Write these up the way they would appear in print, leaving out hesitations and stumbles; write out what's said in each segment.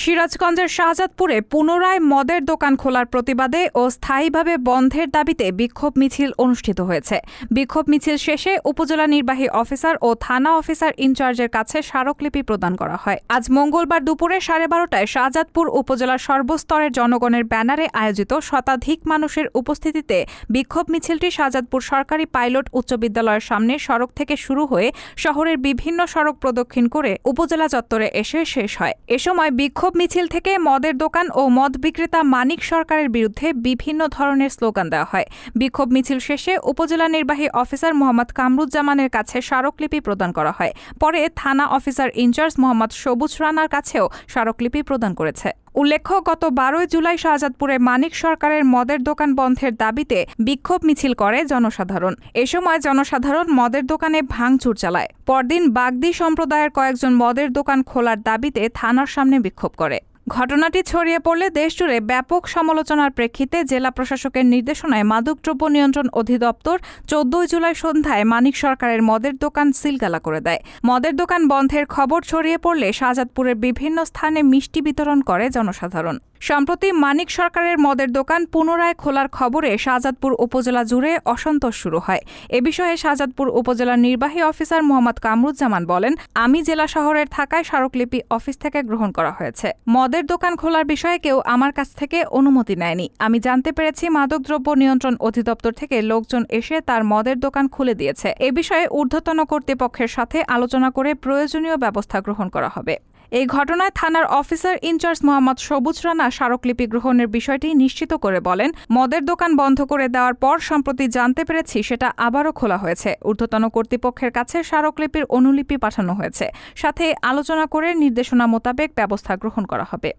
সিরাজগঞ্জের শাহজাদপুরে পুনরায় মদের দোকান খোলার প্রতিবাদে ও স্থায়ীভাবে বন্ধের দাবিতে বিক্ষোভ মিছিল অনুষ্ঠিত হয়েছে। বিক্ষোভ মিছিল শেষে উপজেলা নির্বাহী অফিসার ও থানা অফিসার ইনচার্জের কাছে স্মারকলিপি প্রদান করা হয়। আজ মঙ্গলবার দুপুরে 12:30টায় শাহজাদপুর উপজেলার সর্বস্তরের জনগণের ব্যানারে আয়োজিত শতাধিক মানুষের উপস্থিতিতে বিক্ষোভ মিছিলটি শাহজাদপুর সরকারি পাইলট উচ্চ বিদ্যালয়ের সামনে সড়ক থেকে শুরু হয়ে শহরের বিভিন্ন সড়ক প্রদক্ষিণ করে উপজেলা চত্বরে এসে শেষ হয়। এ সময় বিক্ষোভ মিছিল থেকে মদের দোকান ও মদ বিক্রেতা মানিক সরকারের বিরুদ্ধে বিভিন্ন ধরনের স্লোগান দেওয়া হয়। বিক্ষোভ মিছিল শেষে উপজেলা নির্বাহী অফিসার মোহাম্মদ কামরুজ্জামানের কাছে স্মারকলিপি প্রদান করা হয়। পরে থানা অফিসার ইনচার্জ মোহাম্মদ সবুজ রানার কাছেও স্মারকলিপি প্রদান করেছে। উল্লেখ্য, গত 12 জুলাই শাহজাদপুরে মানিক সরকারের মদের দোকান বন্ধের দাবিতে বিক্ষোভ মিছিল করে জনসাধারণ। এ সময় জনসাধারণ মদের দোকানে ভাঙচুর চালায়। পরদিন বাগদি সম্প্রদায়ের কয়েকজন মদের দোকান খোলার দাবিতে থানার সামনে বিক্ষোভ করে। ঘটনাটি ছড়িয়ে পড়লে দেশজুড়ে ব্যাপক সমালোচনার প্রেক্ষিতে জেলা প্রশাসকের নির্দেশনায় মাদকদ্রব্য নিয়ন্ত্রণ অধিদপ্তর 14 জুলাই সন্ধ্যায় মানিক সরকারের মদের দোকান সিলগালা করে দেয়। মদের দোকান বন্ধের খবর ছড়িয়ে পড়লে শাহজাদপুরের বিভিন্ন স্থানে মিষ্টি বিতরণ করে জনসাধারণ। সম্প্রতি মানিক সরকারের মদের দোকান পুনরায় খোলার খবরে শাহজাদপুর উপজেলা জুড়ে অসন্তোষ শুরু হয়। এ বিষয়ে শাহজাদপুর উপজেলার নির্বাহী অফিসার মোহাম্মদ কামরুজ্জামান বলেন, আমি জেলা শহরের থাকায় স্মারকলিপি অফিস থেকে গ্রহণ করা হয়েছে। মদের দোকান খোলার বিষয়ে কেউ আমার কাছ থেকে অনুমতি নেয়নি। আমি জানতে পেরেছি মাদকদ্রব্য নিয়ন্ত্রণ অধিদপ্তর থেকে লোকজন এসে তার মদের দোকান খুলে দিয়েছে। এ বিষয়ে ঊর্ধ্বতন কর্তৃপক্ষের সাথে আলোচনা করে প্রয়োজনীয় ব্যবস্থা গ্রহণ করা হবে। এই ঘটনায় থানার অফিসার ইনচার্জ মোহাম্মদ সবুজ রানা স্মারকলিপি গ্রহণের বিষয়টি নিশ্চিত করে বলেন, মদের দোকান বন্ধ করে দেওয়ার পর সম্প্রতি জানতে পেরেছি সেটা আবারও খোলা হয়েছে। ঊর্ধ্বতন কর্তৃপক্ষের কাছে স্মারকলিপির অনুলিপি পাঠানো হয়েছে। সাথে আলোচনা করে নির্দেশনা মোতাবেক ব্যবস্থা গ্রহণ করা হবে।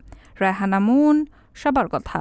রায়হানা মুন, সবার কথা।